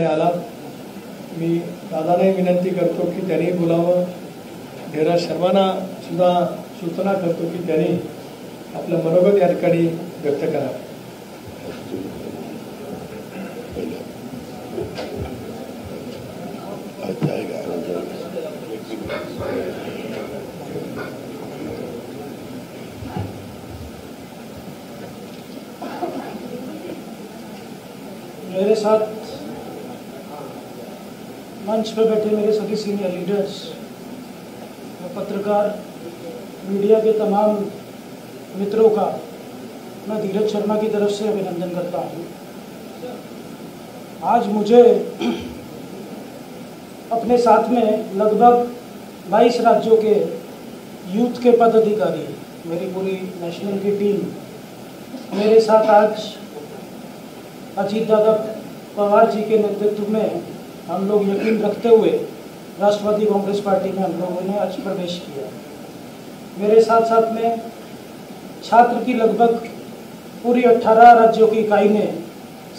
आला मी दादाने विनंती करतो की त्यांनी बोलावं. धीरज शर्मांना सुद्धा सूचना करतो की त्यांनी आपलं मनोगत या ठिकाणी व्यक्त करावं. मेरे साथ मंच पर बैठे मेरे सभी सीनियर लीडर्स, पत्रकार, मीडिया के तमाम मित्रों का मैं धीरज शर्मा की तरफ से अभिनंदन करता हूँ. आज मुझे अपने साथ में लगभग 22 राज्यों के यूथ के पदाधिकारी, मेरी पूरी नेशनल की टीम मेरे साथ आज अजीत दादा पवार जी के नेतृत्व में हम लोग यकीन रखते हुए राष्ट्रवादी कांग्रेस पार्टी में हम लोगों ने आज प्रवेश किया. मेरे साथ साथ में छात्र की लगभग पूरी 18 राज्यों की इकाई ने,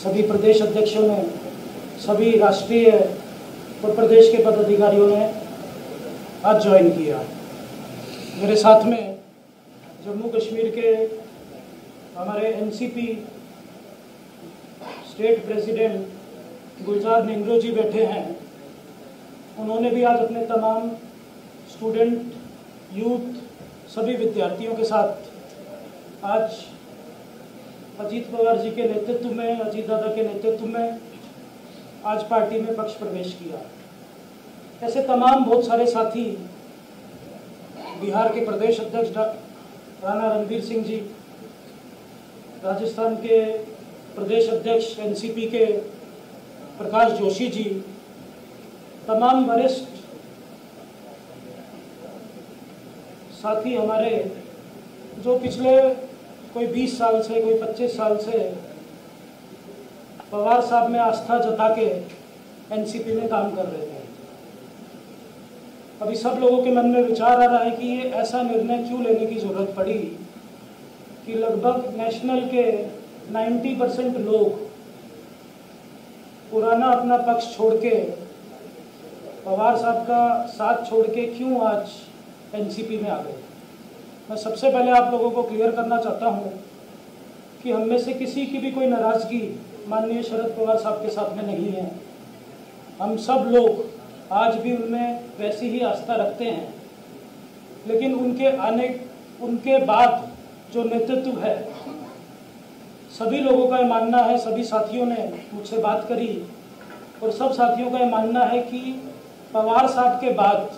सभी प्रदेश अध्यक्षों ने, सभी राष्ट्रीय और प्रदेश के पदाधिकारियों ने आज ज्वाइन किया. मेरे साथ में जम्मू कश्मीर के हमारे एनसीपी स्टेट प्रेसिडेंट गुलजार निंगरो जी बैठे हैं. उन्होंने भी आज अपने तमाम स्टूडेंट, यूथ, सभी विद्यार्थियों के साथ आज अजीत पवार जी के नेतृत्व में, अजीत दादा के नेतृत्व में आज पार्टी में पक्ष प्रवेश किया. ऐसे तमाम बहुत सारे साथी, बिहार के प्रदेश अध्यक्ष राणा रणबीर सिंह जी, राजस्थान के प्रदेश अध्यक्ष एनसीपी के प्रकाश जोशी जी, तमाम वरिष्ठ साथी हमारे जो पिछले कोई 20 साल से, कोई 25 साल से पवार साहब में आस्था जता के एनसीपी में काम कर रहे थे. अभी सब लोगों के मन में विचार आ रहा है कि ये ऐसा निर्णय क्यों लेने की जरूरत पड़ी कि लगभग नेशनल के 90% लोग पुराना अपना पक्ष छोड़ के, पवार साहब का साथ छोड़ के क्यों आज एनसीपी में आ गए. मैं सबसे पहले आप लोगों को क्लियर करना चाहता हूं कि हम में से किसी की भी कोई नाराजगी माननीय शरद पवार साहब के साथ में नहीं है. हम सब लोग आज भी उनमें वैसी ही आस्था रखते हैं. लेकिन उनके बाद जो नेतृत्व है, सभी लोगों का ये मानना है, सभी साथियों ने मुझसे बात करी और सब साथियों का ये मानना है कि पवार साहब के बाद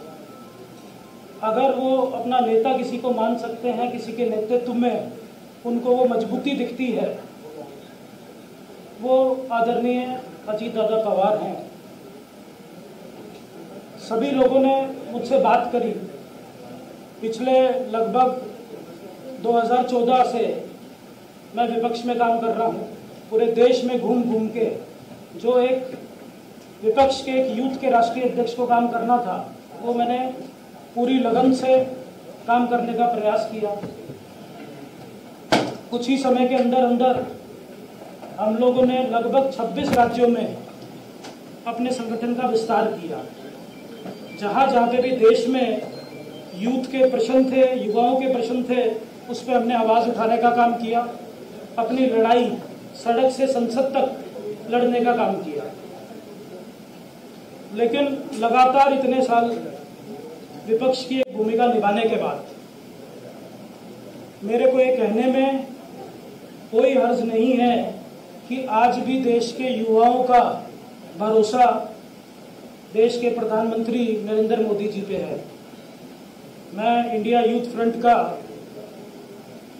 अगर वो अपना नेता किसी को मान सकते हैं, किसी के नेतृत्व में उनको वो मजबूती दिखती है, वो आदरणीय अजीत दादा पवार हैं. सभी लोगों ने मुझसे बात करी. पिछले लगभग 2014 से मैं विपक्ष में काम कर रहा हूँ. पूरे देश में घूम घूम के जो एक विपक्ष के, एक यूथ के राष्ट्रीय अध्यक्ष को काम करना था, वो मैंने पूरी लगन से काम करने का प्रयास किया. कुछ ही समय के अंदर अंदर हम लोगों ने लगभग 26 राज्यों में अपने संगठन का विस्तार किया. जहाँ जहाँ पे भी देश में यूथ के प्रश्न थे, युवाओं के प्रश्न थे, उस पर हमने आवाज़ उठाने का काम किया. अपनी लड़ाई सड़क से संसद तक लड़ने का काम किया. लेकिन लगातार इतने साल विपक्ष की एक भूमिका निभाने के बाद मेरे को ये कहने में कोई हर्ज नहीं है कि आज भी देश के युवाओं का भरोसा देश के प्रधानमंत्री नरेंद्र मोदी जी पे है. मैं इंडिया यूथ फ्रंट का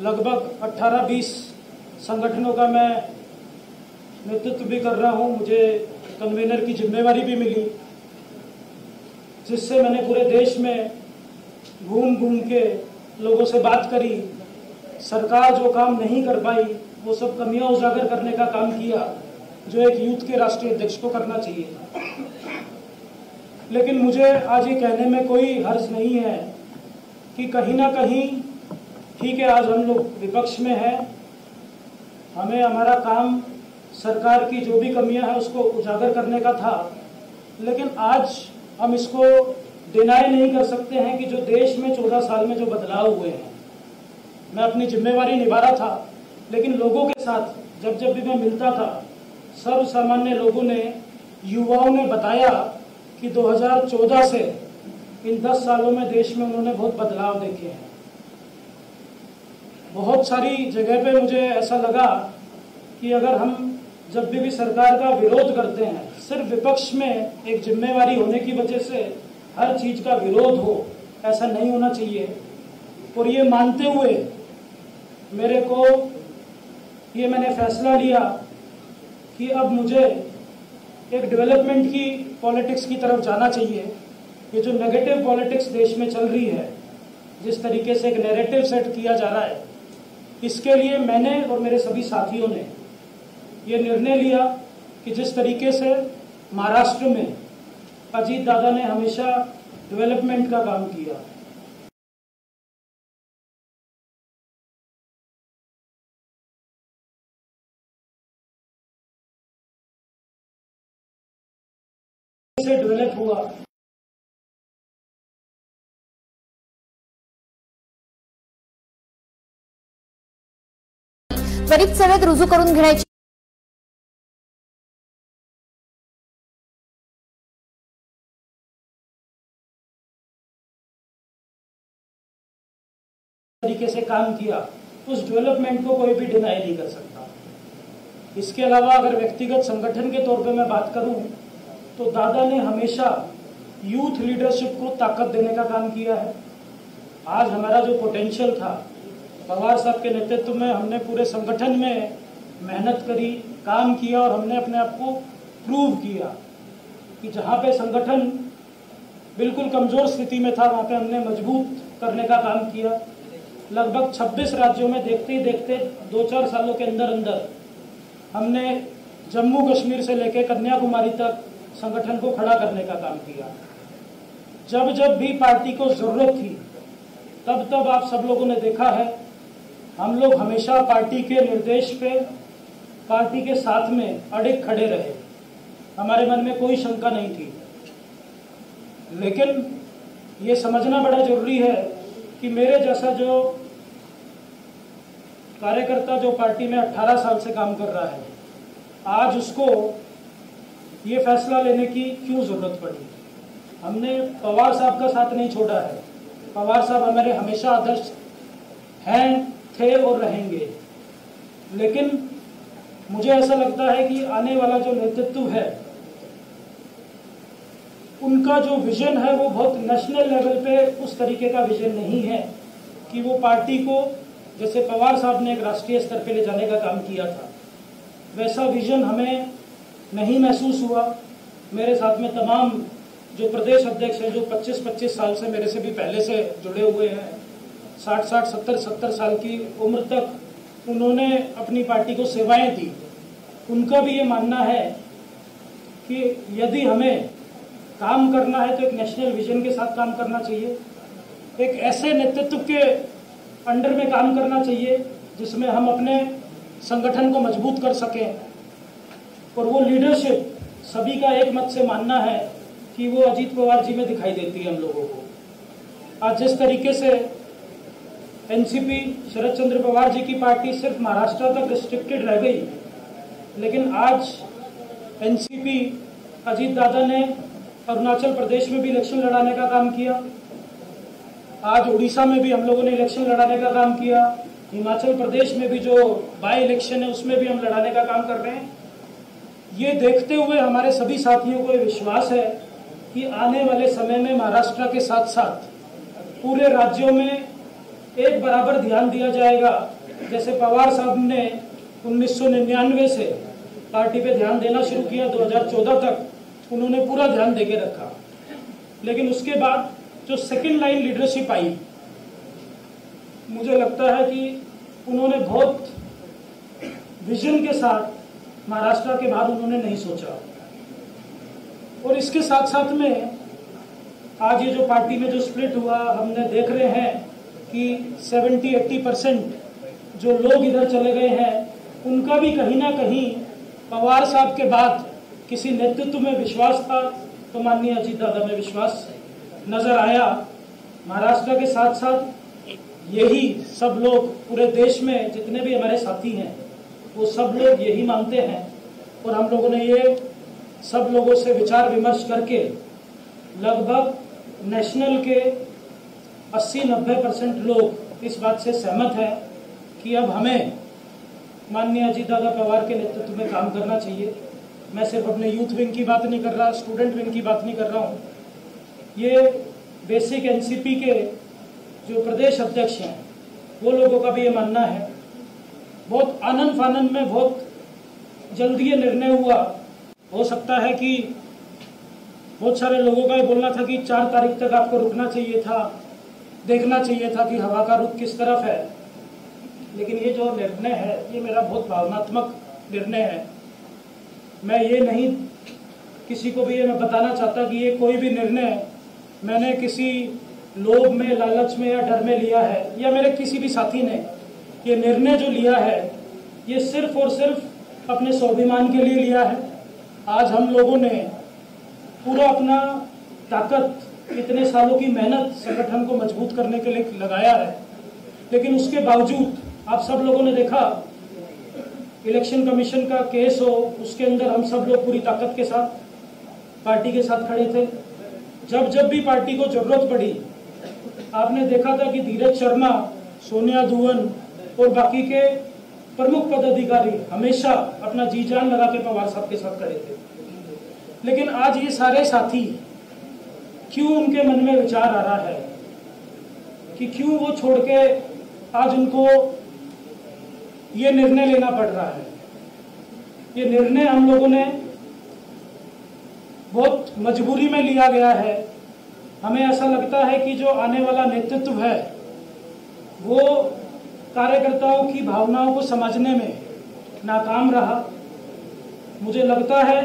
लगभग 18-20 संगठनों का मैं नेतृत्व भी कर रहा हूं. मुझे कन्वीनर की जिम्मेवारी भी मिली, जिससे मैंने पूरे देश में घूम घूम के लोगों से बात करी. सरकार जो काम नहीं कर पाई वो सब कमियां उजागर करने का काम किया जो एक यूथ के राष्ट्रीय अध्यक्ष को करना चाहिए. लेकिन मुझे आज ये कहने में कोई हर्ज नहीं है कि कहीं ना कहीं, ठीक है, आज हम लोग विपक्ष में हैं, हमें हमारा काम सरकार की जो भी कमियां हैं उसको उजागर करने का था। लेकिन आज हम इसको डिनाई नहीं कर सकते हैं कि जो देश में 14 साल में जो बदलाव हुए हैं, मैं अपनी जिम्मेवारी निभा रहा था, लेकिन लोगों के साथ जब जब भी मैं मिलता था, सर्व सामान्य लोगों ने, युवाओं ने बताया कि 2014 से इन 10 सालों में देश में उन्होंने बहुत बदलाव देखे हैं। बहुत सारी जगह पे मुझे ऐसा लगा कि अगर हम जब भी सरकार का विरोध करते हैं, सिर्फ विपक्ष में एक जिम्मेवारी होने की वजह से हर चीज का विरोध हो, ऐसा नहीं होना चाहिए। और ये मानते हुए मैंने फैसला लिया कि अब मुझे एक डेवलपमेंट की पॉलिटिक्स की तरफ जाना चाहिए। ये जो नेगेटिव पॉलिटिक्स देश में चल रही है, जिस तरीके से एक नैरेटिव सेट किया जा रहा है, इसके लिए मैंने और मेरे सभी साथियों ने ये निर्णय लिया कि जिस तरीके से महाराष्ट्र में अजीत दादा ने हमेशा डेवलपमेंट का काम किया, से डेवलप हुआ, त्वरित सेवेत रुजू करून घेण्याची तरीके से काम किया, उस डेवलपमेंट को कोई भी डिनाई नहीं कर सकता। इसके अलावा अगर व्यक्तिगत संगठन के तौर पे मैं बात करूं, तो दादा ने हमेशा यूथ लीडरशिप को ताकत देने का काम किया है। आज हमारा जो पोटेंशियल था, पवार साहब के नेतृत्व में हमने पूरे संगठन में मेहनत करी, काम किया और हमने अपने आप को प्रूव किया कि जहाँ पे संगठन बिल्कुल कमजोर स्थिति में था, वहाँ पे हमने मजबूत करने का काम किया। लगभग 26 राज्यों में देखते ही देखते 2-4 सालों के अंदर अंदर हमने जम्मू कश्मीर से लेकर कन्याकुमारी तक संगठन को खड़ा करने का काम किया। जब जब भी पार्टी को जरूरत थी, तब तब आप सब लोगों ने देखा है, हम लोग हमेशा पार्टी के निर्देश पे, पार्टी के साथ में अडिग खड़े रहे। हमारे मन में कोई शंका नहीं थी। लेकिन ये समझना बड़ा जरूरी है कि मेरे जैसा जो कार्यकर्ता जो पार्टी में 18 साल से काम कर रहा है, आज उसको ये फैसला लेने की क्यों जरूरत पड़ी। हमने पवार साहब का साथ नहीं छोड़ा है। पवार साहब हमारे हमेशा आदर्श हैं, थे और रहेंगे। लेकिन मुझे ऐसा लगता है कि आने वाला जो नेतृत्व है, उनका जो विजन है वो बहुत नेशनल लेवल पे उस तरीके का विजन नहीं है कि वो पार्टी को, जैसे पवार साहब ने एक राष्ट्रीय स्तर पे ले जाने का काम किया था, वैसा विजन हमें नहीं महसूस हुआ। मेरे साथ में तमाम जो प्रदेश अध्यक्ष हैं, जो 25-25 साल से मेरे से भी पहले से जुड़े हुए हैं, 60-60, 70-70 साल की उम्र तक उन्होंने अपनी पार्टी को सेवाएं दी। उनका भी ये मानना है कि यदि हमें काम करना है तो एक नेशनल विजन के साथ काम करना चाहिए, एक ऐसे नेतृत्व के अंडर में काम करना चाहिए जिसमें हम अपने संगठन को मजबूत कर सकें। और वो लीडरशिप सभी का एक मत से मानना है कि वो अजीत पवार जी में दिखाई देती है हम लोगों को। आज जिस तरीके से एनसीपी शरद चंद्र पवार जी की पार्टी सिर्फ महाराष्ट्र तक रिस्ट्रिक्टेड रह गई, लेकिन आज एनसीपी अजीत दादा ने अरुणाचल प्रदेश में भी इलेक्शन लड़ाने का काम किया। आज उड़ीसा में भी हम लोगों ने इलेक्शन लड़ाने का काम किया। हिमाचल प्रदेश में भी जो बाई इलेक्शन है उसमें भी हम लड़ाने का काम कर रहे हैं। ये देखते हुए हमारे सभी साथियों को ये विश्वास है कि आने वाले समय में महाराष्ट्र के साथ साथ पूरे राज्यों में एक बराबर ध्यान दिया जाएगा। जैसे पवार साहब ने 1999 से पार्टी पे ध्यान देना शुरू किया, 2014 तक उन्होंने पूरा ध्यान देके रखा। लेकिन उसके बाद जो सेकंड लाइन लीडरशिप आई, मुझे लगता है कि उन्होंने बहुत विजन के साथ महाराष्ट्र के बाहर उन्होंने नहीं सोचा। और इसके साथ साथ में आज ये जो पार्टी में जो स्प्लिट हुआ, हमने देख रहे हैं कि 70-80% जो लोग इधर चले गए हैं, उनका भी कहीं ना कहीं पवार साहब के बाद किसी नेतृत्व में विश्वास था तो माननीय अजीत दादा में विश्वास नजर आया। महाराष्ट्र के साथ साथ यही सब लोग पूरे देश में जितने भी हमारे साथी हैं वो सब लोग यही मानते हैं और हम लोगों ने ये सब लोगों से विचार विमर्श करके लगभग नेशनल के 80-90% लोग इस बात से सहमत हैं कि अब हमें माननीय अजीत दादा पवार के नेतृत्व में काम करना चाहिए। मैं सिर्फ अपने यूथ विंग की बात नहीं कर रहा, स्टूडेंट विंग की बात नहीं कर रहा हूँ। ये बेसिक एनसीपी के जो प्रदेश अध्यक्ष हैं वो लोगों का भी ये मानना है। बहुत आनंद फानंद में बहुत जल्दी ये निर्णय हुआ। हो सकता है कि बहुत सारे लोगों का ये बोलना था कि 4 तारीख तक आपको रुकना चाहिए था, देखना चाहिए था कि हवा का रुख किस तरफ है। लेकिन ये जो निर्णय है ये मेरा बहुत भावनात्मक निर्णय है। मैं ये नहीं किसी को भी ये मैं बताना चाहता कि ये कोई भी निर्णय मैंने किसी लोभ में, लालच में या डर में लिया है या मेरे किसी भी साथी ने ये निर्णय जो लिया है ये सिर्फ और सिर्फ अपने स्वाभिमान के लिए लिया है। आज हम लोगों ने पूरा अपना ताकत, इतने सालों की मेहनत संगठन को मजबूत करने के लिए लगाया है, लेकिन उसके बावजूद आप सब लोगों ने देखा इलेक्शन कमीशन का केस हो, उसके अंदर हम सब लोग पूरी ताकत के साथ पार्टी के साथ खड़े थे। जब भी पार्टी को जरूरत पड़ी आपने देखा था कि धीरज शर्मा, सोनिया दुवन और बाकी के प्रमुख पदाधिकारी हमेशा अपना जी जान लगा के पवार साहब के साथ खड़े थे। लेकिन आज ये सारे साथी क्यों उनके मन में विचार आ रहा है कि क्यों वो छोड़ के आज उनको ये निर्णय लेना पड़ रहा है। ये निर्णय हम लोगों ने बहुत मजबूरी में लिया गया है। हमें ऐसा लगता है कि जो आने वाला नेतृत्व है वो कार्यकर्ताओं की भावनाओं को समझने में नाकाम रहा। मुझे लगता है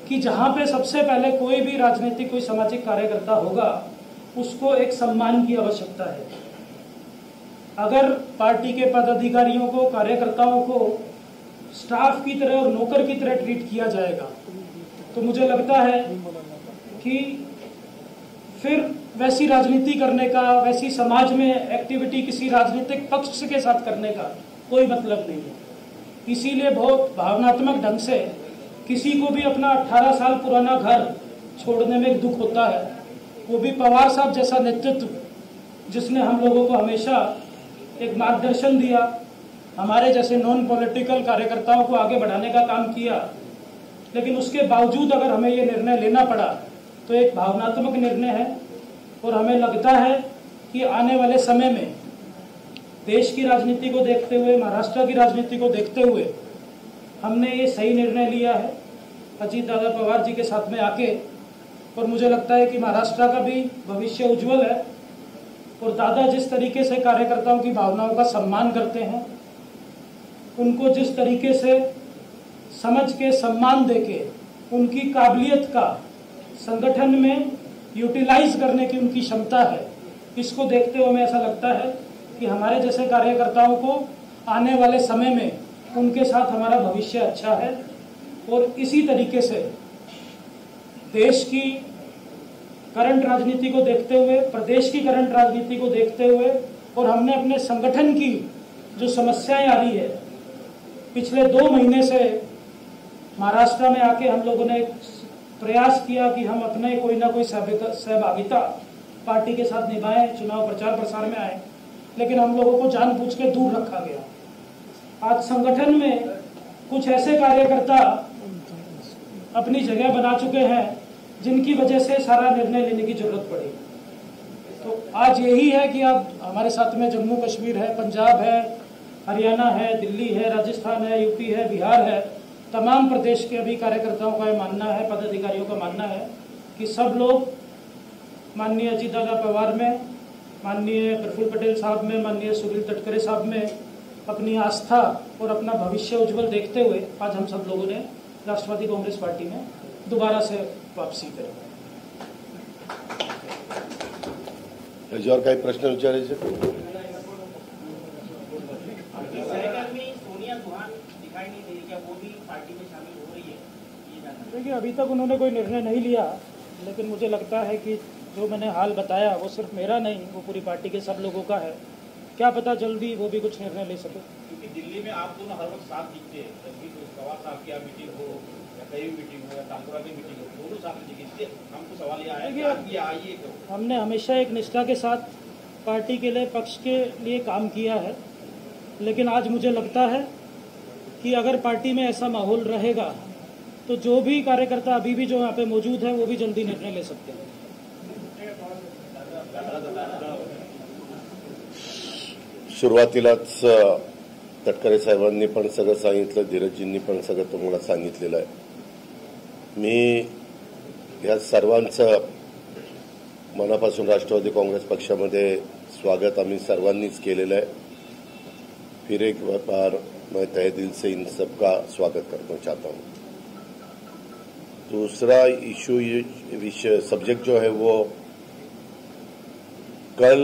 कि जहां पे सबसे पहले कोई भी राजनीतिक, कोई सामाजिक कार्यकर्ता होगा उसको एक सम्मान की आवश्यकता है। अगर पार्टी के पदाधिकारियों को, कार्यकर्ताओं को स्टाफ की तरह और नौकर की तरह ट्रीट किया जाएगा तो मुझे लगता है कि फिर वैसी राजनीति करने का, वैसी समाज में एक्टिविटी किसी राजनीतिक पक्ष के साथ करने का कोई मतलब नहीं है। इसीलिए बहुत भावनात्मक ढंग से किसी को भी अपना 18 साल पुराना घर छोड़ने में एक दुख होता है, वो भी पवार साहब जैसा नेतृत्व जिसने हम लोगों को हमेशा एक मार्गदर्शन दिया, हमारे जैसे नॉन पॉलिटिकल कार्यकर्ताओं को आगे बढ़ाने का काम किया। लेकिन उसके बावजूद अगर हमें ये निर्णय लेना पड़ा तो एक भावनात्मक निर्णय है और हमें लगता है कि आने वाले समय में देश की राजनीति को देखते हुए, महाराष्ट्र की राजनीति को देखते हुए हमने ये सही निर्णय लिया है अजीत दादा पवार जी के साथ में आके। और मुझे लगता है कि महाराष्ट्र का भी भविष्य उज्जवल है और दादा जिस तरीके से कार्यकर्ताओं की भावनाओं का सम्मान करते हैं, उनको जिस तरीके से समझ के, सम्मान देके, उनकी काबिलियत का संगठन में यूटिलाइज करने की उनकी क्षमता है, इसको देखते हुए हमें ऐसा लगता है कि हमारे जैसे कार्यकर्ताओं को आने वाले समय में उनके साथ हमारा भविष्य अच्छा है। और इसी तरीके से देश की करंट राजनीति को देखते हुए, प्रदेश की करंट राजनीति को देखते हुए और हमने अपने संगठन की जो समस्याएं आ रही है, पिछले 2 महीने से महाराष्ट्र में आके हम लोगों ने एक प्रयास किया कि हम अपने कोई ना कोई सहभागिता पार्टी के साथ निभाएं, चुनाव प्रचार प्रसार में आए, लेकिन हम लोगों को जानबूझ के दूर रखा गया। आज संगठन में कुछ ऐसे कार्यकर्ता अपनी जगह बना चुके हैं जिनकी वजह से सारा निर्णय लेने की जरूरत पड़ी। तो आज यही है कि आप हमारे साथ में जम्मू कश्मीर है, पंजाब है, हरियाणा है, दिल्ली है, राजस्थान है, यूपी है, बिहार है, तमाम प्रदेश के अभी कार्यकर्ताओं का मानना है, पदाधिकारियों का मानना है कि सब लोग माननीय अजीत दादा पवार में, माननीय प्रफुल्ल पटेल साहब में, माननीय सुनील तटकरे साहब में अपनी आस्था और अपना भविष्य उज्जवल देखते हुए आज हम सब लोगों ने राष्ट्रवादी कांग्रेस पार्टी में दोबारा से वापसी करी। और काही प्रश्न विचारायचे? सहकर्मी सोनिया दुहान दिखाई नहीं दे रही, क्या वो भी पार्टी में देखिए, अभी तक उन्होंने कोई निर्णय नहीं लिया, लेकिन मुझे लगता है कि जो मैंने हाल बताया वो सिर्फ मेरा नहीं, वो पूरी पार्टी के सब लोगों का है। क्या पता जल्दी वो भी कुछ निर्णय ले सके। क्योंकि दिल्ली में आप दोनों हर वक्त साथ दिखते हैं, जब भी पवार साहब की मीटिंग हो या कहीं भी मीटिंग हो या कांगड़ा की मीटिंग हो, दोनों साथ दिखे। इसलिए हमको सवाल यह आया कि आप ये आइए क्यों? हमने हमेशा एक निष्ठा के साथ पार्टी के लिए, पक्ष के लिए काम किया है, लेकिन आज मुझे लगता है कि अगर पार्टी में ऐसा माहौल रहेगा तो जो भी कार्यकर्ता अभी भी जो यहाँ पे मौजूद है वो भी जल्दी निर्णय ले सकते हैं। सुरुवातीलाच तटकरे साहेबांनी पण सगळं सांगितलं, धीरजजींनी पण सगळं तुम्हाला सांगितलेलं आहे। मी या सर्वांचं मनापासून राष्ट्रवादी काँग्रेस पक्षामध्ये स्वागत आम्ही सर्वांनीच केलेलं आहे। फिर एक बार मैं तहे दिल से इन सबका स्वागत करना चाहता हूं। दूसरा इशू, विषय, सब्जेक्ट जो है वो कल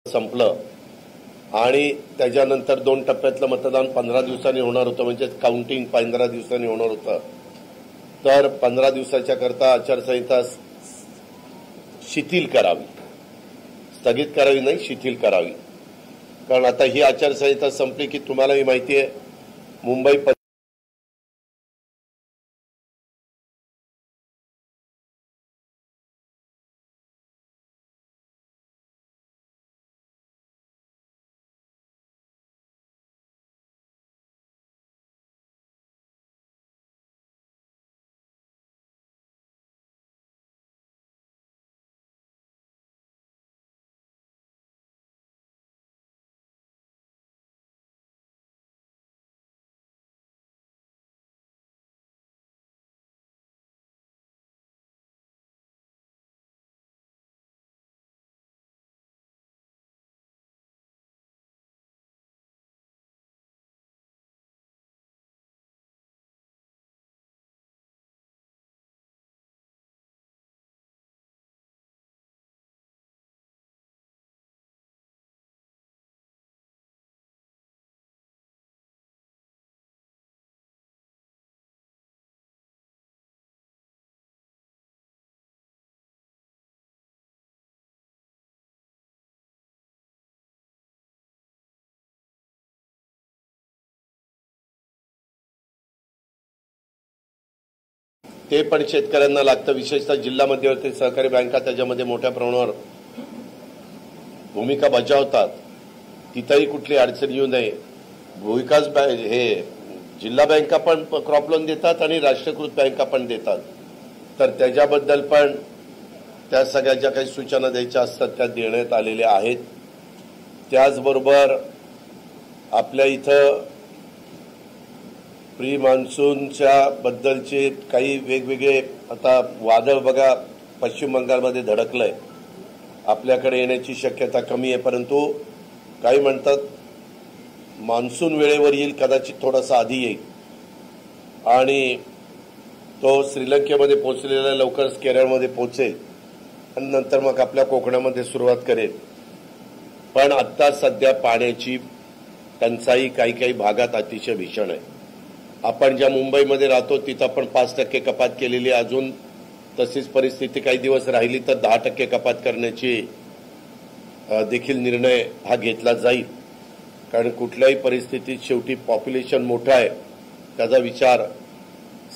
संपलं आणि त्याच्यानंतर 2 टप्प्यातलं मतदान 15 दिवसांनी होणार होतं, म्हणजे काउंटिंग 15 दिवसांनी होणार होतं। तर 15 दिवसाच्या करता आचारसंहिता शिथिल करावी, स्थगित करावी नाही, शिथिल करावी। कारण आता ही आचारसंहिता संपली की तुम्हालाही माहिती आहे मुंबई ते पण शेतकऱ्यांना लागतं, विशेषतः जिल्हा मध्यवर्ती सहकारी बँका त्याच्यामध्ये मोठ्या प्रमाणावर भूमिका बजावतात। तिथेही कुठली अडचण येऊ नये। भूविकास हे जिल्हा बँका पण क्रॉप लोन देतात आणि राष्ट्रीयकृत बँका पण देतात, तर त्याच्याबद्दल पण त्या सगळ्या ज्या काही सूचना द्यायच्या असतात त्या देण्यात आलेल्या आहेत। त्याचबरोबर आपल्या इथं प्री मान्सूनच्या बद्दलचे काही वेगवेगळे आता वादळ बघा पश्चिम बंगालमध्ये धडकलंय, आपल्याकडे येण्याची शक्यता कमी आहे, परंतु काही म्हणतात मान्सून वेळेवर येईल, कदाचित थोडासा आधी येईल आणि तो श्रीलंकेमध्ये पोहोचलेला लवकरच केरळमध्ये पोहोचेल आणि नंतर मग आपल्या कोकणामध्ये सुरुवात करेल। पण आता सध्या पाण्याची टंचाई काही काही भागात अतिशय भीषण आहे। आपण ज्या मुंबईमध्ये राहतो तिथं आपण 5% कपात केलेली, अजून तशीच परिस्थिती काही दिवस राहिली तर 10% कपात करण्याची देखील निर्णय हा घेतला जाईल, कारण कुठल्याही परिस्थितीत शेवटी पॉप्युलेशन मोठं आहे त्याचा विचार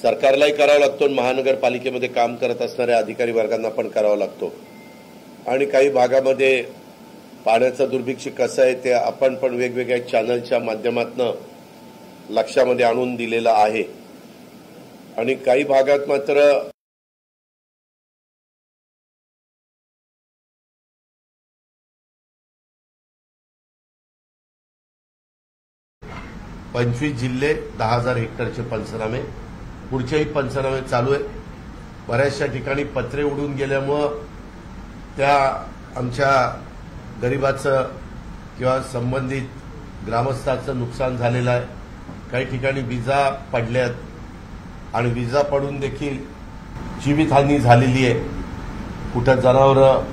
सरकारलाही करावा लागतो, महानगरपालिकेमध्ये काम करत असणाऱ्या अधिकारी वर्गांना पण करावा लागतो। आणि काही भागामध्ये पाण्याचं दुर्भिक्ष कसं आहे ते आपण पण वेगवेगळ्या चॅनलच्या माध्यमातून लक्षामध्ये आणून दिलेलं आहे। आणि काही भागात मात्र पंचवीस जिल्हे 10,000 हेक्टरचे पंचनामे, पुढचेही पंचनामे चालू आहे। बऱ्याचशा ठिकाणी पत्रे उडून गेल्यामुळं त्या आमच्या गरिबाचं किंवा संबंधित ग्रामस्थाचं नुकसान झालेलं आहे। काही ठिकाणी विजा पडल्यात आणि विजा पडून देखील जीवितहानी झालेली आहे, कुठं जनावरं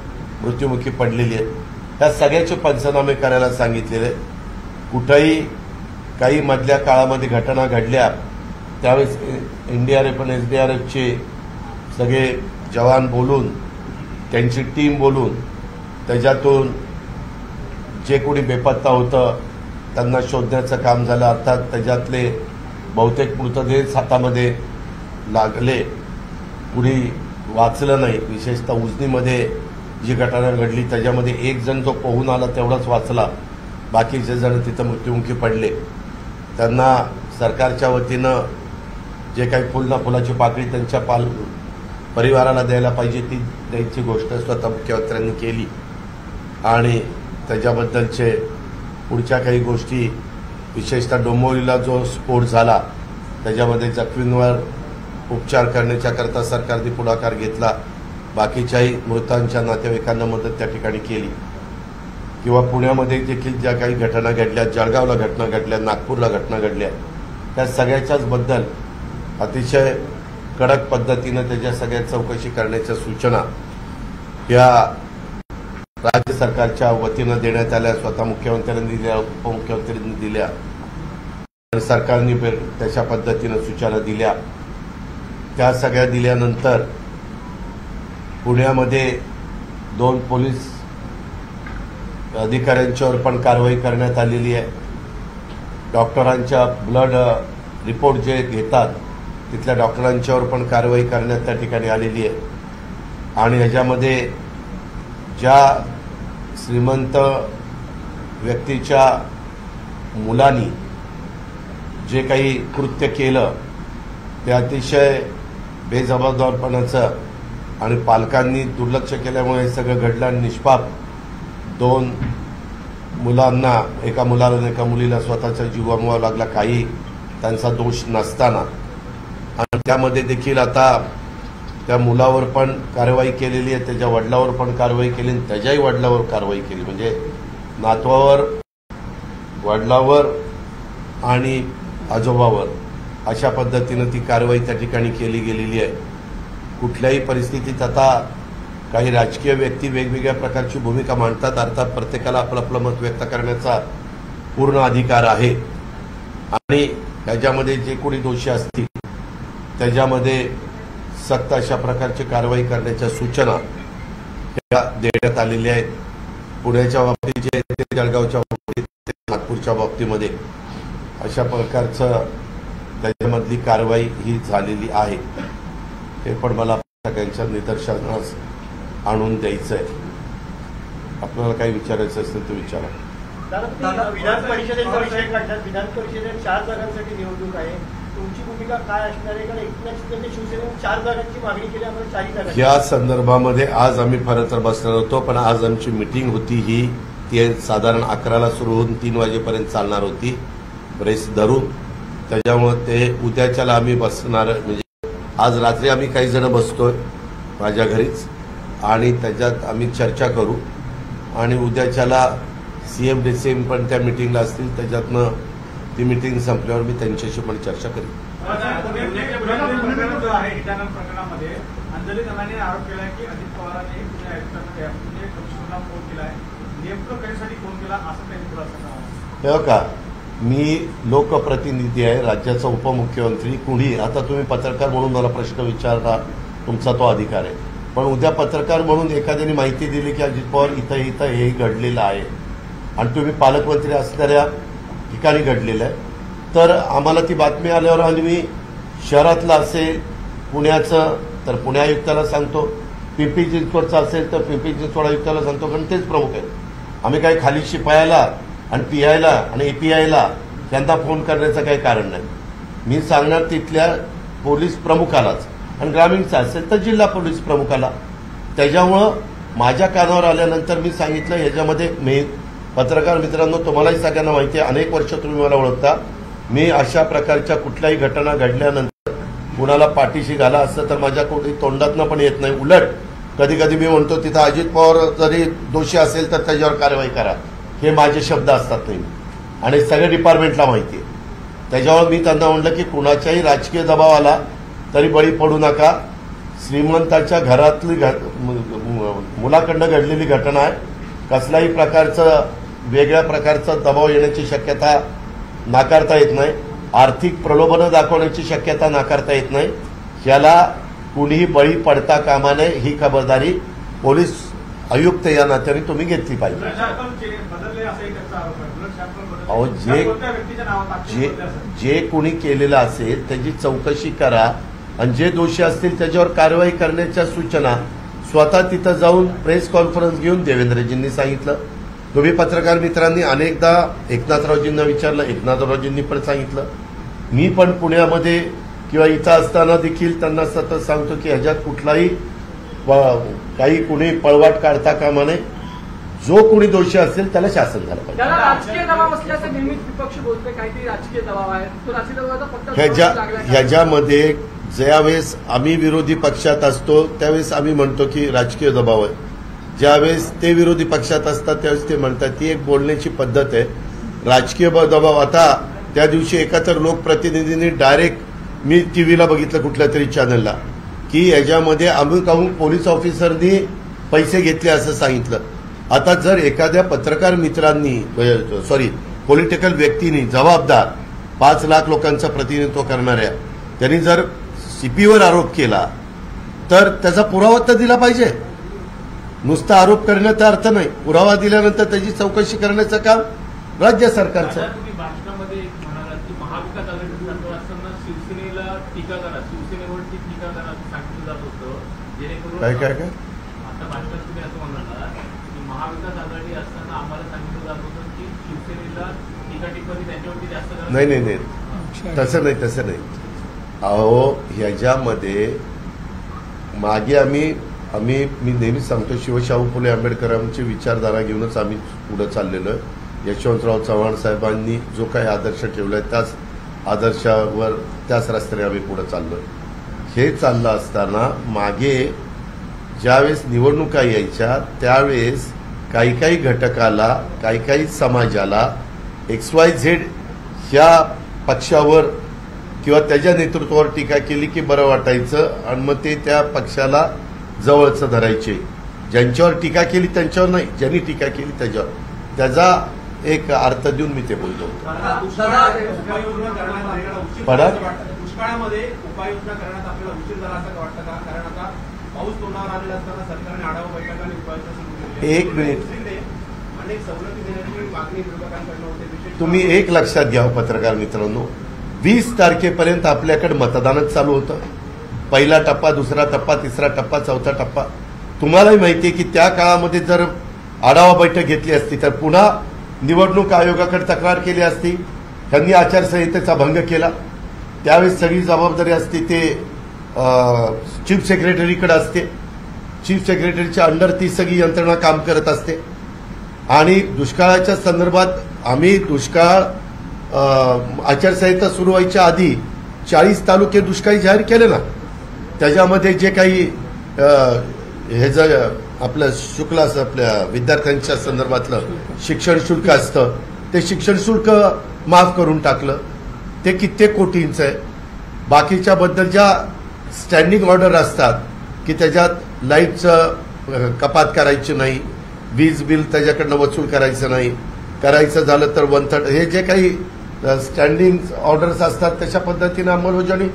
मृत्युमुखी पडलेली आहेत। त्या सगळ्याचे पंचनामे करायला सांगितलेले। कुठेही काही मधल्या काळामध्ये घटना घडल्या त्यावेळेस एनडीआरएफ आणि एसडीआरएफचे सगळे जवान बोलून, त्यांची टीम बोलून त्याच्यातून जे कोणी बेपत्ता होतं त्यांना शोधण्याचं काम झालं। अर्थात त्याच्यातले बहुतेक मृतदेह हातामध्ये लागले, कुणी वाचलं नाही। विशेषतः उजनीमध्ये जी घटना घडली त्याच्यामध्ये एक जण जो पोहून आला तेवढाच वाचला, बाकीचे जण तिथं मृत्युमुखी पडले। त्यांना सरकारच्या वतीनं जे काही फुलाची पाकळी त्यांच्या परिवाराला द्यायला पाहिजे ती द्यायची गोष्ट स्वतः मुख्यमंत्र्यांनी केली। आणि त्याच्याबद्दलचे पुढच्या काही गोष्टी, विशेषतः डोंबिवलीला जो स्फोट झाला त्याच्यामध्ये जखमींवर उपचार करण्याच्याकरता सरकारने पुढाकार घेतला, बाकीच्याही मृतांच्या नातेवाईकांना मदत त्या ठिकाणी केली। किंवा पुण्यामध्ये देखील ज्या काही घटना घडल्या, जळगावला घटना घडल्या, नागपूरला घटना घडल्या, त्या सगळ्याच्याच बद्दल अतिशय कडक पद्धतीनं त्याच्या सगळ्या चौकशी करण्याच्या सूचना या राज्य सरकारच्या वतीनं देण्यात आल्या। स्वतः मुख्यमंत्र्यांनी दिल्या, उपमुख्यमंत्र्यांनी दिल्या, सरकारने त्याच्या पद्धतीनं सूचना दिल्या। त्या सगळ्या दिल्यानंतर पुण्यामध्ये 2 पोलीस अधिकाऱ्यांच्यावर पण कारवाई करण्यात आलेली आहे। डॉक्टरांच्या ब्लड रिपोर्ट जे घेतात तिथल्या डॉक्टरांच्यावर पण कारवाई करण्यात त्या ठिकाणी आलेली आहे। आणि याच्यामध्ये ज्या श्रीमंत व्यक्तीच्या मुलांनी जे काही कृत्य केलं ते अतिशय बेजबाबदारपणाचं आणि पालकांनी दुर्लक्ष केल्यामुळे हे सगळं घडलं आणि निष्पाप 2 मुलांना, एका मुलाला आणि एका मुलीला स्वतःचा जीव गमवावा लागला, काही त्यांचा दोष नसताना। आणि त्यामध्ये देखील आता त्या मुलावर पण कारवाई केलेली आहे, त्याच्या वडिलावर पण कारवाई केली आणि त्याच्याही वडिलावर कारवाई केली। म्हणजे नातवावर, वडिलावर आणि आजोबावर अशा पद्धतीनं ती कारवाई त्या ठिकाणी केली गेलेली आहे। कुठल्याही परिस्थितीत आता काही राजकीय व्यक्ती वेगवेगळ्या प्रकारची भूमिका मांडतात, अर्थात प्रत्येकाला आपलं आपलं मत व्यक्त करण्याचा पूर्ण अधिकार आहे। आणि त्याच्यामध्ये जे कोणी दोषी असतील त्याच्यामध्ये सक्त अशा प्रकारची कारवाई करण्याच्या सूचना देण्यात आलेल्या आहेत। पुण्याच्या बाबतीत जे ते, जळगावच्या बाबतीत ते, नागपूरच्या बाबतीमध्ये अशा प्रकारचं त्याच्यामधली कारवाई ही झालेली आहे। हे पण मला सगळ्यांच्या निदर्शनास आणून द्यायचं आहे। आपल्याला काही विचारायचं असेल तर विचारा। विधान परिषदेचा विषय काढतात, विधान परिषदेत 4 जागांसाठी निवडणूक आहे, तुमची भूमिका काय असणार आहे? कारण एकनाथ शिंदे शिवसेनेने 4 जागांची मागणी केली, आम्हाला 4 जागा। या संदर्भामध्ये आज आम्ही खरं तर बसणार होतो, पण आज आमची मीटिंग होती ती साधारण 11ला सुरू होऊन 3 वाजेपर्यंत चालणार होती प्रेस धरून। त्याच्यामुळे ते उद्याच्याला आम्ही बसणार, म्हणजे आज रात्री आम्ही काही जण बसतोय माझ्या घरीच आणि त्याच्यात आम्ही चर्चा करू आणि उद्याच्याला सीएम डीसीएम पण त्या मीटिंगला असतील, त्याच्यातनं ती मीटिंग संपल्यावर मी त्यांच्याशी पण चर्चा करेन। प्रकरणामध्ये अंजली दलाने आरोप केला की अजित पवारांनी कमिशनरला फोन केला आहे, नेमकं कशासाठी फोन केला असं त्यांनी खुलासा हे का, मी लोकप्रतिनिधी आहे, राज्याचा उपमुख्यमंत्री, कुणी आता तुम्ही पत्रकार म्हणून मला प्रश्न विचारला, तुमचा तो अधिकार आहे। पण उद्या पत्रकार म्हणून एखाद्याने माहिती दिली की अजित पवार इथं इथं हे घडलेलं आहे आणि तुम्ही पालकमंत्री असणाऱ्या ठिकाणी घडलेलं आहे, तर आम्हाला ती बातमी आल्यावर आम्ही शहरातलं असेल पुण्याचं तर पुणे आयुक्ताला सांगतो, पिंपरी चिंचवडचं असेल तर पिंपरी चिंचवड आयुक्ताला सांगतो, कारण तेच प्रमुख आहेत. आम्ही काही खाली शिपायाला आणि पीआयला आणि एपीआयला त्यांना फोन करण्याचं काही कारण नाही. मी सांगणार तिथल्या पोलीस प्रमुखालाच, आणि ग्रामीणचं असेल तर जिल्हा पोलीस प्रमुखाला. त्याच्यामुळं माझ्या कानावर आल्यानंतर मी सांगितलं, ह्याच्यामध्ये मी पत्रकार मित्रांनो, तुम्हालाही सगळ्यांना माहिती आहे, अनेक वर्ष तुम्ही मला ओळखता, मी अशा प्रकारच्या कुठल्याही घटना घडल्यानंतर कुणाला पाठीशी घाला असं तर माझ्या कोणी तोंडातनं पण येत नाही. उलट कधी कधी मी म्हणतो तिथं अजित पवार जरी दोषी असेल तर त्याच्यावर कारवाई करा, हे माझे शब्द असतात नाही, आणि सगळ्या डिपार्टमेंटला माहिती आहे. त्याच्यावर मी त्यांना म्हणलं की कुणाच्याही राजकीय दबाव आला तरी बळी पडू नका. श्रीमंताच्या घरातली मुलाकडनं घडलेली घटना आहे, कसल्याही प्रकारचं वेगळ्या प्रकारचा दबाव येण्याची शक्यता नाकारता येत नाही, आर्थिक प्रलोभनं दाखवण्याची शक्यता नाकारता येत नाही. याला कुणीही बळी पडता कामा नये, ही खबरदारी पोलीस आयुक्त या नात्याने तुम्ही घेतली पाहिजे. अहो जे कोणी केलेलं असेल त्याची चौकशी करा आणि जे दोषी असतील त्याच्यावर कारवाई करण्याच्या सूचना स्वतः तिथं जाऊन प्रेस कॉन्फरन्स घेऊन देवेंद्रजींनी सांगितलं. तुम्ही पत्रकार मित्रांनी अनेकदा एकनाथरावजींना विचारलं, एकनाथरावजींनी पण सांगितलं. मी पण पुण्यामध्ये किंवा इथं असताना देखील त्यांना सतत सांगतो की ह्याच्यात कुठलाही काही कुणी पळवाट काढता कामा नये. जो कोणी दोषी असेल त्याला शासन झालं पाहिजे. राजकीय दबाव असल्याचं नेहमीच विपक्ष बोलतोय, काहीतरी राजकीय दबाव आहे, तो राजकीय दबावाचा फक्त ह्याच्यामध्ये ज्यावेळेस आम्ही विरोधी पक्षात असतो त्यावेळेस आम्ही म्हणतो की राजकीय दबाव आहे, ज्यावेळेस ते विरोधी पक्षात असतात त्यावेळेस ते म्हणतात. ती एक बोलण्याची पद्धत आहे. राजकीय दबाव आता त्या दिवशी एका तर लोकप्रतिनिधींनी डायरेक्ट मी टीव्हीला बघितलं कुठल्या तरी चॅनलला की याच्यामध्ये अमुक अमुक पोलीस ऑफिसरनी पैसे घेतले असं सांगितलं. आता जर एखाद्या पत्रकार मित्रांनी पॉलिटिकल व्यक्तींनी जबाबदार 5 लाख लोकांचं प्रतिनिधित्व करणाऱ्या त्यांनी जर सीपीवर आरोप केला तर त्याचा पुरावा तर दिला पाहिजे. नुसता आरोप करण्याचा अर्थ नाही, पुरावा दिल्यानंतर त्याची चौकशी करण्याचं काम राज्य सरकारचं. तुम्ही भाषणामध्ये म्हणालात की महाविकास आघाडी सरकार असताना शिवसेनेला टीका करा, शिवसेनेवरती टीका करा असं सांगितलं जात होतं, जेणेकरून काय आता भाषणात तुम्ही असं म्हणाला की महाविकास आघाडी असताना आम्हाला सांगितलं जात होतं की शिवसेनेला टीका टिप्पणी त्यांच्यावरती जास्त करा. नाही, तसं नाही. अहो ह्याच्यामध्ये मागे मी नेहमीच सांगतो, शिवशाहू फुले आंबेडकरांची विचारधारा घेऊनच आम्ही पुढे चाललेलो आहे. यशवंतराव चव्हाण साहेबांनी जो काही आदर्श ठेवलाय त्याच आदर्शावर त्याच रस्त्याने आम्ही पुढे चाललोय. हे चाललं असताना मागे ज्यावेळेस निवडणुका यायच्या त्यावेळेस काही घटकाला काही समाजाला XYZ ह्या पक्षावर किंवा त्याच्या नेतृत्वावर टीका केली की बरं वाटायचं आणि मग ते त्या पक्षाला जवळचं धरायचे. ज्यांच्यावर टीका केली त्यांच्यावर नाही, ज्यांनी टीका केली त्याच्यावर. त्याचा एक अर्थ देऊन मी ते बोलतो. दुष्काळामध्ये उपाययोजना करण्यात आपल्याला उशीर झाला असं वाटतं का? कारण आता पाऊस तोंडावर आलेला असताना सरकारने आढावा बैठकांनी उपाययोजना सुरू केली. एक मिनिट, अनेक सवलती देण्याची मागणी विरोधकांकडून होते. तुम्ही एक लक्षात घ्या पत्रकार मित्रांनो, 20 तारखेपर्यंत आपल्याकडे मतदानच चालू होतं. पहिला टप्पा, दुसरा टप्पा, तिसरा टप्पा, चौथा टप्पा. तुम्हालाही माहिती आहे की त्या काळामध्ये जर आढावा बैठक घेतली असती तर पुन्हा निवडणूक आयोगाकडे तक्रार केली असती. त्यांनी आचारसंहितेचा भंग केला. त्यावेळेस सगळी जबाबदारी असते ते चीफ सेक्रेटरीकडे असते. चीफ सेक्रेटरीच्या अंडर ती सगळी यंत्रणा काम करत असते. आणि दुष्काळाच्या संदर्भात आम्ही दुष्काळ आचारसंहिता सुरू व्हायच्या आधी 40 तालुके दुष्काळी जाहीर केले ना. त्याच्यामध्ये जे काही हे जर आपलं शुल्क असतं, आपल्या विद्यार्थ्यांच्या संदर्भातलं शिक्षण शुल्क असतं, ते शिक्षण शुल्क माफ करून टाकलं. ते कित्येक कोटींचं आहे. बाकीच्या बद्दल ज्या स्टँडिंग ऑर्डर असतात की त्याच्यात लाईटचं कपात करायची नाही, वीज बिल त्याच्याकडनं वसूल करायचं नाही, करायचं झालं तर 1/3 हे जे काही स्टँडिंग ऑर्डर्स असतात तशा पद्धतीनं अंमलबजावणी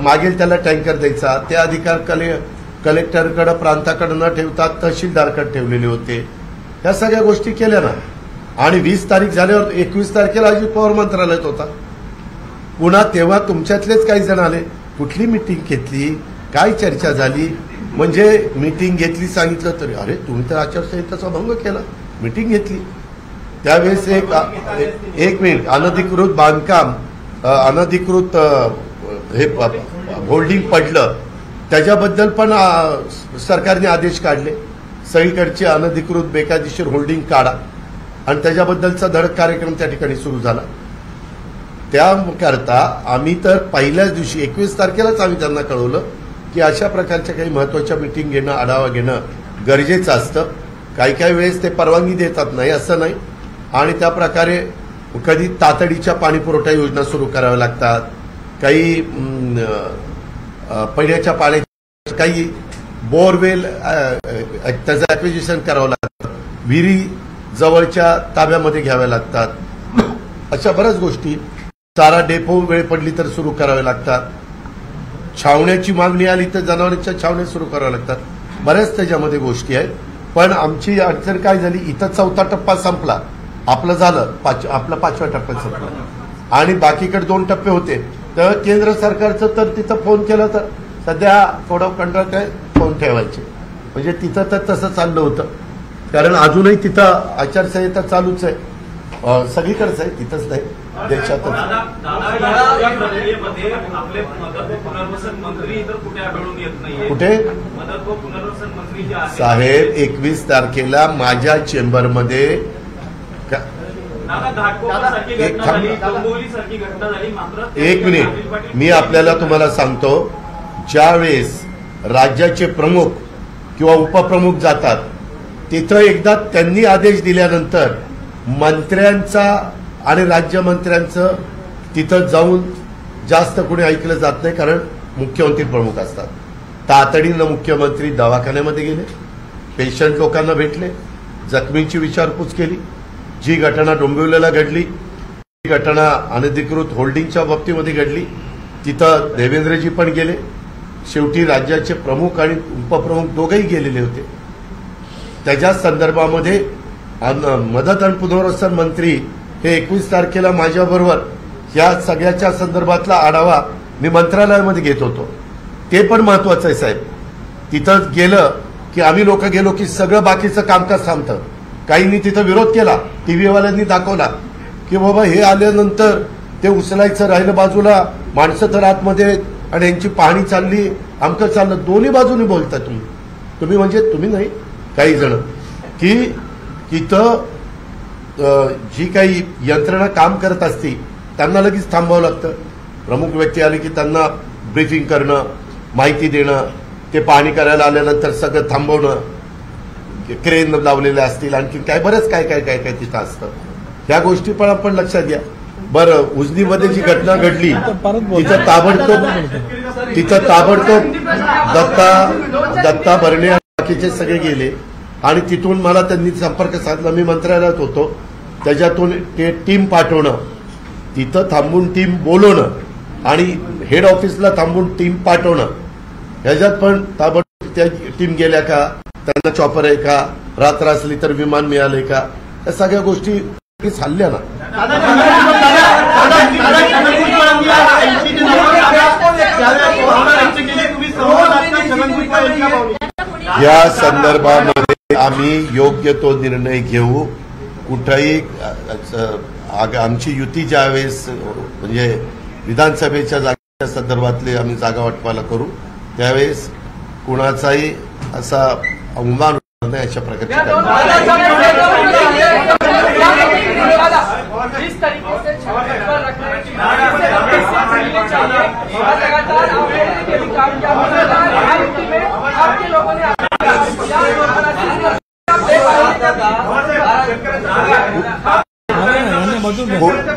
मागेल त्याला टँकर द्यायचा, ते अधिकार कलेक्टरकडे प्रांताकडे न ठेवता तहसीलदारकडे ठेवलेले होते. ह्या सगळ्या गोष्टी केल्या ना. आणि 20 तारीख झाल्यावर 21 तारखेला अजित पवार मंत्रालयात होता. पुन्हा तेव्हा तुमच्यातलेच काही जण आले, कुठली मिटिंग घेतली, काय चर्चा झाली, म्हणजे मिटिंग घेतली सांगितलं तरी अरे तुम्ही तर आचारसंहितेचा भंग केला, मिटिंग घेतली. त्यावेळेस एक मिनिट, अनधिकृत बांधकाम, अनधिकृत हे होल्डिंग पडलं, त्याच्याबद्दल पण सरकारने आदेश काढले. सगळीकडचे अनधिकृत बेकायदेशीर होल्डिंग काढा आणि त्याच्याबद्दलचा धडक कार्यक्रम त्या ठिकाणी सुरू झाला. त्याकरता आम्ही तर पहिल्याच दिवशी 21 तारखेलाच आम्ही त्यांना कळवलं की अशा प्रकारच्या काही महत्वाच्या मिटिंग घेणं, आढावा घेणं गरजेचं असतं. काही काही वेळेस ते परवानगी देतात नाही असं नाही. आणि त्या प्रकारे कधी तातडीच्या पाणीपुरवठा योजना सुरू कराव्या लागतात, काही पिण्याच्या पाण्याच्या, काही बोरवेल त्याचं ॲक्विजिशन करावं लागतं, विहिरी जवळच्या ताब्यामध्ये घ्याव्या लागतात, अशा बऱ्याच गोष्टी. चारा डेपो वेळ पडली तर सुरू करावे लागतात, छावण्याची मागणी आली तर जनावरांच्या छावण्या सुरू कराव्या लागतात. बऱ्याच त्याच्यामध्ये गोष्टी आहेत. पण आमची अडचण काय झाली, इथं 4था टप्पा संपला, आपलं झालं, आपला 5व्या टप्प्यात संपला आणि बाकीकडे 2 टप्पे होते. तर केंद्र सरकारचं तर तिथं फोन केला तर सध्या थोडं कंट्रोल काय फोन ठेवायचे, म्हणजे तिथं तर तसं चाललं होतं. कारण अजूनही तिथं आचारसंहिता चालूच आहे, सगळीकडेच आहे, तिथंच नाही देशातच. कुठे साहेब 21 तारखेला माझ्या चेंबरमध्ये एक मिनिट, मी आपल्याला तुम्हाला सांगतो, ज्यावेळेस राज्याचे प्रमुख किंवा उपप्रमुख जातात तिथं एकदा त्यांनी आदेश दिल्यानंतर मंत्र्यांचा आणि राज्यमंत्र्यांचं तिथं जाऊन जास्त कोणी ऐकलं जात नाही, कारण मुख्यमंत्री प्रमुख असतात. तातडीनं मुख्यमंत्री दवाखान्यामध्ये गेले, पेशंट लोकांना भेटले, जखमींची विचारपूस केली. जी घटना डोंबिवलीला घडली, ती घटना अनधिकृत होल्डिंगच्या बाबतीमध्ये घडली, तिथं देवेंद्रजी पण गेले. शेवटी राज्याचे प्रमुख आणि उपप्रमुख दोघेही गेलेले होते. त्याच्या संदर्भामध्ये मदत आणि पुनर्वसन मंत्री हे 21 तारखेला माझ्याबरोबर या सगळ्याच्या संदर्भातला आढावा मी मंत्रालयामध्ये घेत होतो. ते पण महत्वाचं आहे साहेब. तिथं गेलं की आम्ही लोक गेलो की सगळं बाकीचं कामकाज थांबतं. काहींनी तिथं विरोध केला, टीव्हीवाल्यांनी दाखवला की बाबा हे आल्यानंतर ते उचलायचं राहिलं बाजूला, माणसं तर आतमध्ये आणि यांची पाहणी चालली, आमचं चाललं. दोन्ही बाजूनी बोलता तुम्ही म्हणजे तुम्ही नाही, काही जण की तिथं जी काही यंत्रणा काम करत असती त्यांना लगेच थांबावं लागतं. प्रमुख व्यक्ती आले की त्यांना ब्रीफिंग करणं, माहिती देणं, ते पाहणी करायला आल्यानंतर सगळं थांबवणं, क्रेन लावलेले असतील, आणखी काय बरंच काय काय काय काय तिथं असतं. ह्या गोष्टी पण आपण लक्षात घ्या. बरं, उजनीमध्ये जी घटना घडली तिथं ताबडतोब दत्ता भरणे बाकीचे सगळे गेले आणि तिथून मला त्यांनी संपर्क साधला. मी मंत्रालयात होतो, त्याच्यातून ते टीम पाठवणं, तिथं थांबून टीम बोलवणं आणि हेड ऑफिसला थांबून टीम पाठवणं, ह्याच्यात पण ताबडतोब त्या टीम गेल्या का, त्यांना चॉपर आहे का, रात्र असली तर विमान मिळालंय का, या सगळ्या गोष्टी हल्ल्या ना. या संदर्भामध्ये आम्ही योग्य तो निर्णय घेऊ. कुठेही आमची युती ज्यावेळेस म्हणजे विधानसभेच्या जागेच्या संदर्भातले आम्ही जागा वाटपाला करू त्यावेळेस कुणाचाही असा अवमान नाही अशा प्रकारची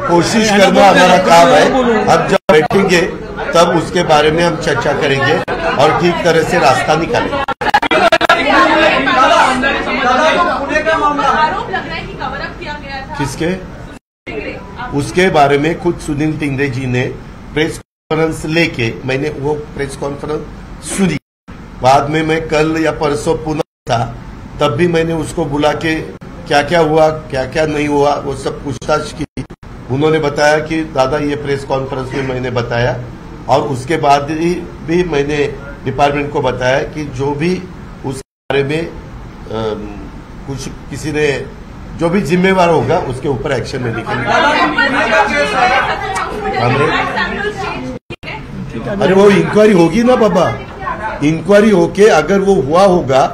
कोशिश करना हमारा काम है. अब जब बैठेंगे तब उसके बारे में हम चर्चा करेंगे और ठीक तरह से रास्ता निकालेंगे. किसके? उसके बारे में खुद सुनील टिंगरे जी ने प्रेस कॉन्फ्रेंस लेके, मैंने वो प्रेस कॉन्फ्रेंस सुनी बाद में मैं कल या परसों पुणे था, तब भी मैंने उसको बुला के क्या क्या हुआ क्या क्या नहीं हुआ वो सब पूछताछ की। उन्होंने बताया कि दादा ये प्रेस कॉन्फ्रेंस में मैंने बताया, और उसके बाद भी मैंने डिपार्टमेंट को बताया कि जो भी उस बारे में कुछ किसी ने जो भी जिम्मेवार होगा उसके ऊपर एक्शन लेने के लिए। अरे वो इंक्वायरी होगी ना बाबा, इंक्वायरी होके अगर वो हुआ होगा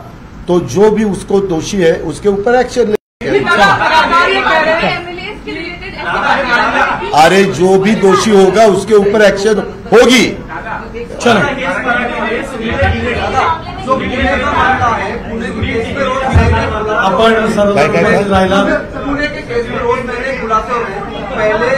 तो जो भी उसको दोषी है उसके ऊपर एक्शन लेंगे। अरे जो भी दोषी होगा उसके ऊपर एक्शन होगी। चलो आपण राहिला पुणे के केस में रोज मैंने खुलासे हो रहे हैं। पहले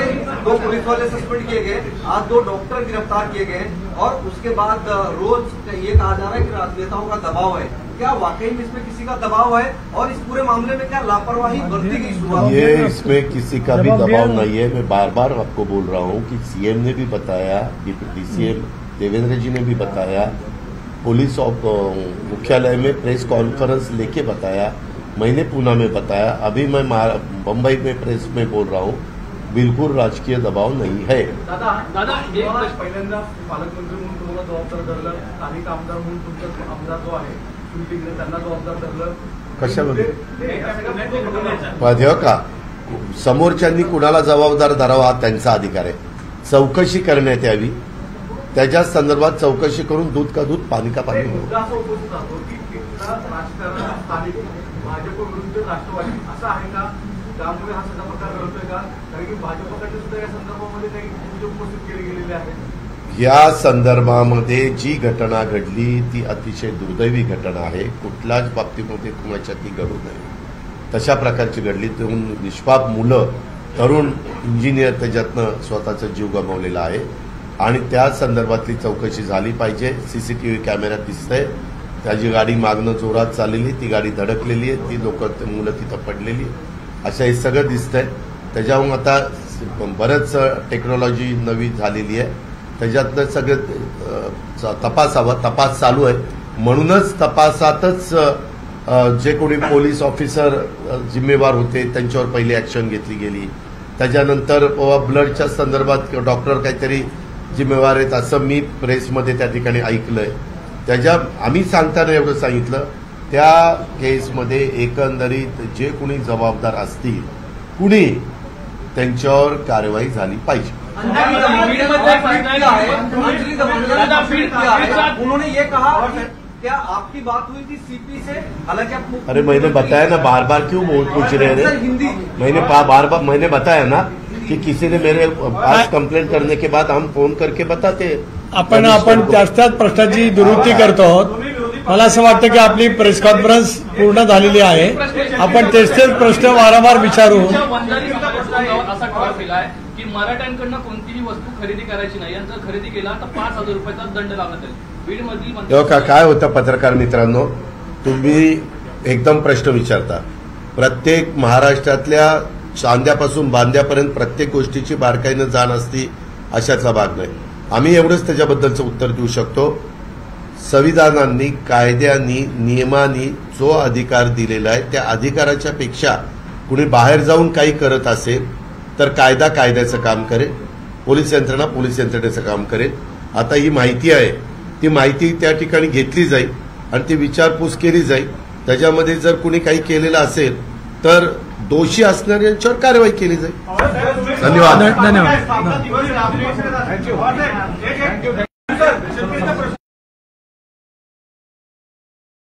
2 पुलिस वाले सस्पेंड किए गए, आज 2 डॉक्टर गिरफ्तार किए गए, और उसके बाद रोज ये कहा जा रहा है कि राजनेताओं का दबाव है। क्या वाकई में इसमें किसी का दबाव है, और इस पूरे मामले में क्या लापरवाही बरती गई शुरुआत? ये इसमें किसी का भी दबाव नहीं है। मैं बार बार आपको बोल रहा हूँ कि सीएम ने भी बताया, डीसीएम देवेंद्र जी ने भी बताया, पुलिस मुख्यालय में प्रेस कॉन्फ्रेंस लेके बताया, मैंने पुणे में बताया, अभी मैं बंबई में प्रेस में बोल रहा हूँ, बिल्कुल राजकीय दबाव नहीं है। दादा पहिल्यांदा पालकमंत्री म्हणून तुम्हाला जबाबदार धरलं, स्थानिक आमदार म्हणून तुमचा आमदार जो आहे त्यांना जबाबदार धरलं, कशामध्ये हो का समोरच्यांनी कुणाला जबाबदार धरावा हा त्यांचा अधिकार आहे। चौकशी करण्यात यावी, त्याच्या संदर्भात चौकशी करून दूध का दूध पाणी का पाणी हो। स्थानिक भाजप विरुद्ध राष्ट्रवादी असं आहे का? त्यामुळे हा सगळा प्रकार घडतोय का? कारण की भाजपकडे सुद्धा या संदर्भामध्ये काही मुद्दे उपस्थित केले गेलेले आहेत। या संदर्भामध्ये जी घटना घडली ती अतिशय दुर्दैवी घटना आहे। कुठल्याच बाबतीमध्ये कुणाच्या ती घडू नये तशा प्रकारची घडली। निष्पाप मुलं, तरुण इंजिनियर त्याच्यातनं स्वतःचा जीव गमावलेला आहे, आणि त्या संदर्भातली चौकशी झाली पाहिजे। सीसीटीव्ही कॅमेऱ्यात दिसतंय त्याची गाडी मागणं जोरात चाललेली, ती गाडी धडकलेली आहे, ती मुलं तिथं पडलेली, असं हे सगळं दिसतंय। त्याच्याहून आता बरंच टेक्नॉलॉजी नवी झालेली आहे, त्याच्यातलं सगळं तपासावं, तपास चालू आहे। म्हणूनच तपासातच जे कोणी पोलीस ऑफिसर जिम्मेवार होते त्यांच्यावर पहिली ऍक्शन घेतली गेली। त्याच्यानंतर ब्लडच्या संदर्भात डॉक्टर काहीतरी जिम्मेवार आहेत असं मी प्रेसमध्ये त्या ठिकाणी ऐकलंय। आम्ही सांगताना एवढं सांगितलं, त्या केसमध्ये एकंदरीत जे कोणी जबाबदार असतील कुणी त्यांच्यावर कारवाई झाली पाहिजे। उन्होंने ये कहा क्या आपकी बात हुई थी सीपी से? हालांकि आप अरे मैंने बताया ना, बार बार क्यों पूछ रहे हैं? मैंने बार बार मैंने बताया ना कि किसी ने मेरे पास कंप्लेंट करने के बाद हम फोन करके बताते। आपण त्याच प्रश्नाची दुरुस्ती करतो आहोत। मला असं वाटतं की आपली प्रेस कॉन्फरन्स पूर्ण झालेली आहे, आपण तेच प्रश्न वारंवार विचारू। असा ठराव केला आहे की मराठ्यांकडनं कोणतीही वस्तू खरेदी करायची नाही, आणि जर खरेदी केला तर 5,000 रुपयाचा दंड लागत आहे। बीडमधील काय होतं पत्रकार मित्रांनो, तुम्ही एकदम प्रश्न विचारता। प्रत्येक महाराष्ट्रातल्या चांद्यापासून बांद्यापर्यंत प्रत्येक गोष्टीची बारकाईनं जाण असती अशातला भाग नाही। आम्ही एवढंच त्याच्याबद्दलचं उत्तर देऊ शकतो, संविधानांनी, कायद्यांनी, नियमांनी जो अधिकार दिलेला आहे त्या अधिकाराच्या पेक्षा कुणी बाहेर जाऊन काही करत असेल तर कायदा कायद्याचं काम करेल, पोलीस यंत्रणा पोलीस यंत्रणेचं काम करेल। आता ही माहिती आहे, ती माहिती त्या ठिकाणी घेतली जाईल आणि ती विचारपूस केली जाईल। त्याच्यामध्ये जर कुणी काही केलेलं असेल तर दोषी असणाऱ्यांच्यावर कारवाई केली जाईल। धन्यवाद।